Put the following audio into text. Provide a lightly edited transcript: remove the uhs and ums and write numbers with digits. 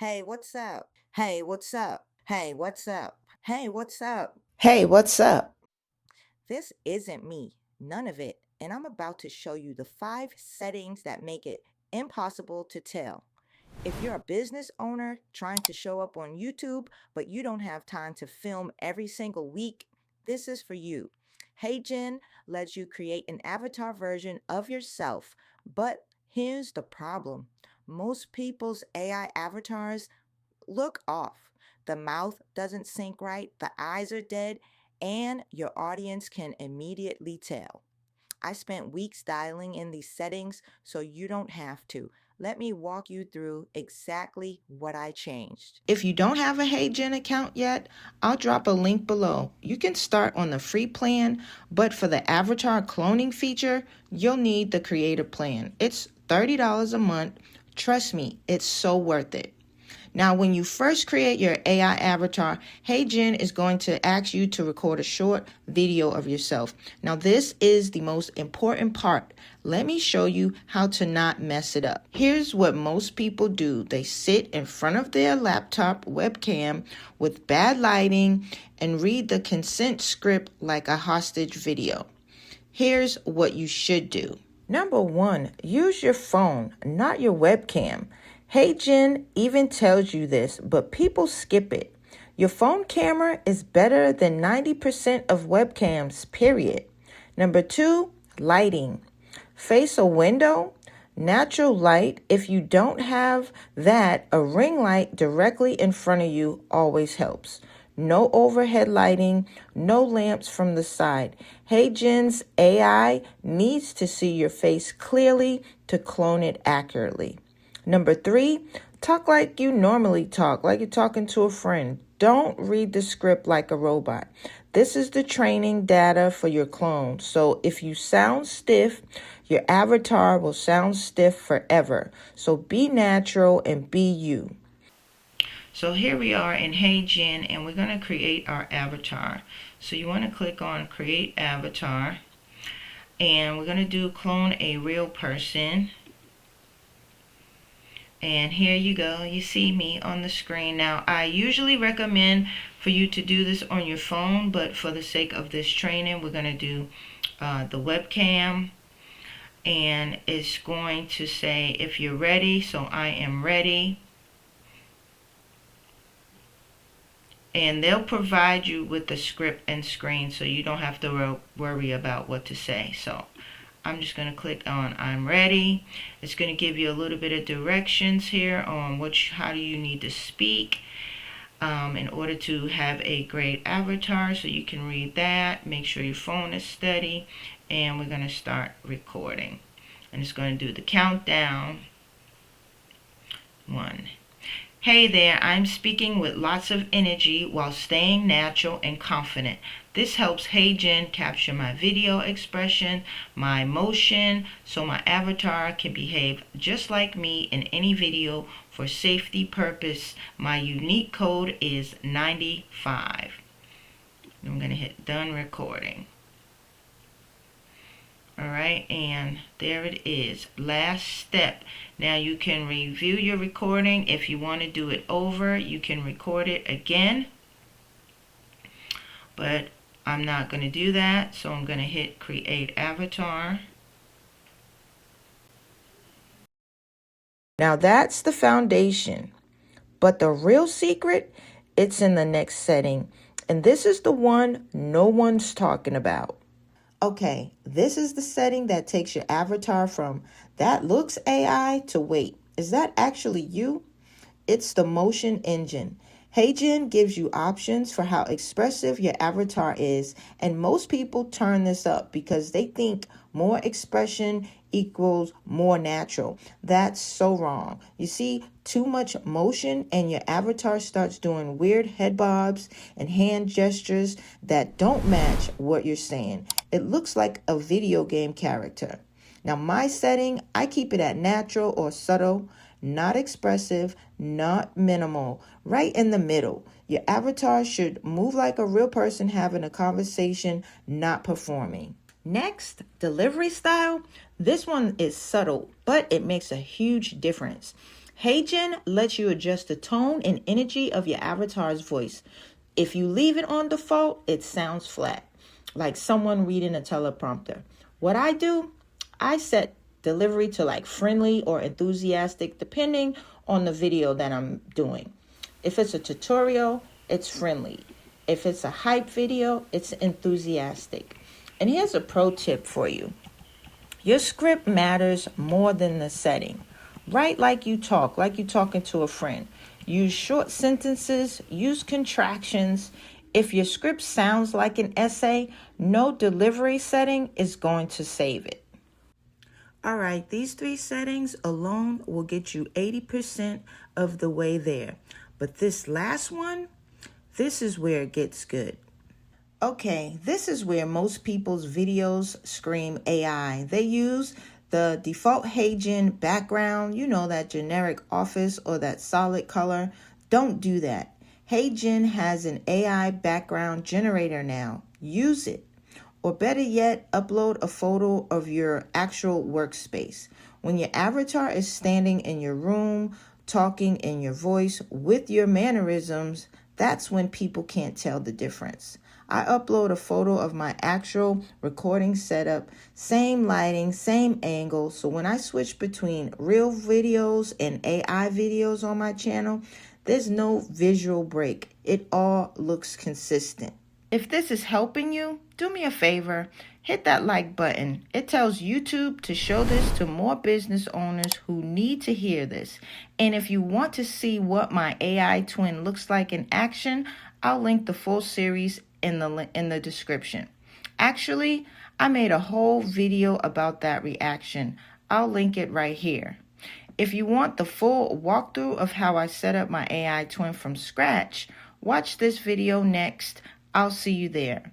Hey, what's up? Hey, what's up? Hey, what's up? Hey, what's up? Hey, what's up? This isn't me, none of it, and I'm about to show you the 5 settings that make it impossible to tell. If you're a business owner trying to show up on YouTube, but you don't have time to film every single week, this is for you. HeyGen lets you create an avatar version of yourself, but here's the problem. Most people's AI avatars look off. The mouth doesn't sync right, the eyes are dead, and your audience can immediately tell. I spent weeks dialing in these settings so you don't have to. Let me walk you through exactly what I changed. If you don't have a HeyGen account yet, I'll drop a link below. You can start on the free plan, but for the avatar cloning feature, you'll need the creator plan. It's $30 a month. Trust me, it's so worth it. Now, when you first create your AI avatar, HeyGen is going to ask you to record a short video of yourself. Now, this is the most important part. Let me show you how to not mess it up. Here's what most people do. They sit in front of their laptop webcam with bad lighting and read the consent script like a hostage video. Here's what you should do. Number one, use your phone, not your webcam. HeyGen even tells you this, but people skip it. Your phone camera is better than 90% of webcams, period. Number two, lighting. Face a window, natural light. If you don't have that, a ring light directly in front of you always helps. No overhead lighting, no lamps from the side. HeyGen's AI needs to see your face clearly to clone it accurately. Number three, talk like you normally talk, like you're talking to a friend. Don't read the script like a robot. This is the training data for your clone. So if you sound stiff, your avatar will sound stiff forever. So be natural and be you. So here we are in HeyGen, and we're going to create our avatar. So you want to click on Create Avatar, and we're going to do Clone a Real Person. And here you go, you see me on the screen. Now, I usually recommend for you to do this on your phone, but for the sake of this training, we're going to do the webcam. And it's going to say if you're ready, so I am ready. And they'll provide you with the script and screen so you don't have to worry about what to say. So I'm just going to click on I'm ready. It's going to give you a little bit of directions here on how do you need to speak in order to have a great avatar. So you can read that. Make sure your phone is steady. And we're going to start recording. And it's going to do the countdown. 1. Hey there, I'm speaking with lots of energy while staying natural and confident. This helps HeyGen capture my video expression, my emotion, so my avatar can behave just like me in any video for safety purpose. My unique code is 95. I'm going to hit done recording. Alright, and there it is. Last step. Now you can review your recording. If you want to do it over, you can record it again. But I'm not going to do that, so I'm going to hit Create Avatar. Now that's the foundation. But the real secret, it's in the next setting. And this is the one no one's talking about. Okay, this is the setting that takes your avatar from that looks AI to wait, is that actually you? It's the motion engine. HeyGen gives you options for how expressive your avatar is, and most people turn this up because they think more expression equals more natural. That's so wrong. You see, too much motion and your avatar starts doing weird head bobs and hand gestures that don't match what you're saying. It looks like a video game character. Now, my setting, I keep it at natural or subtle, not expressive, not minimal, right in the middle. Your avatar should move like a real person having a conversation, not performing. Next, delivery style. This one is subtle, but it makes a huge difference. HeyGen lets you adjust the tone and energy of your avatar's voice. If you leave it on default, it sounds flat, like someone reading a teleprompter. What I do, I set delivery to like friendly or enthusiastic, depending on the video that I'm doing. If it's a tutorial, it's friendly. If it's a hype video, it's enthusiastic. And here's a pro tip for you. Your script matters more than the setting. Write like you talk, like you're talking to a friend. Use short sentences, use contractions. If your script sounds like an essay, no delivery setting is going to save it. All right, these 3 settings alone will get you 80% of the way there. But this last one, this is where it gets good. Okay, this is where most people's videos scream AI. They use the default HeyGen background, that generic office or that solid color. Don't do that. HeyGen has an AI background generator now. Use it. Or better yet, upload a photo of your actual workspace. When your avatar is standing in your room, talking in your voice with your mannerisms, that's when people can't tell the difference. I upload a photo of my actual recording setup, same lighting, same angle. So when I switch between real videos and AI videos on my channel, there's no visual break. It all looks consistent. If this is helping you, do me a favor, hit that like button. It tells YouTube to show this to more business owners who need to hear this. And if you want to see what my AI twin looks like in action, I'll link the full series in the description. Actually, I made a whole video about that reaction. I'll link it right here. If you want the full walkthrough of how I set up my AI twin from scratch, watch this video next. I'll see you there.